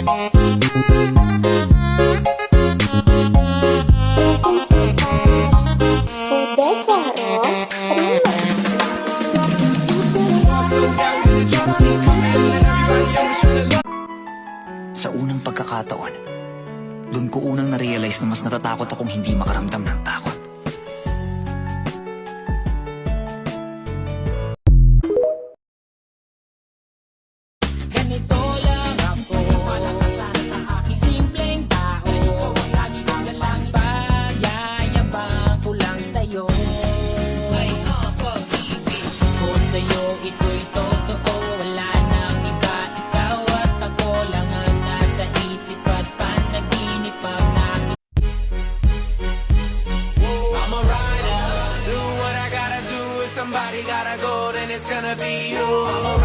Sa unang pagkakataon, doon ko unang na-realize na mas natatakot akong hindi makaramdam ng takot. Ganito lang ako, malakasan sa aking simpleng tao. Ikaw ang lagi kong dalangin, pagyayabang ko lang sa'yo. May pag-ibig ko sa'yo, ito'y totoo. Wala nang iba, ikaw at ako lang ang nasa isip at panaginip pag nakita. I'm a rider, do what I gotta do. If somebody gotta go, then it's gonna be you. I'm a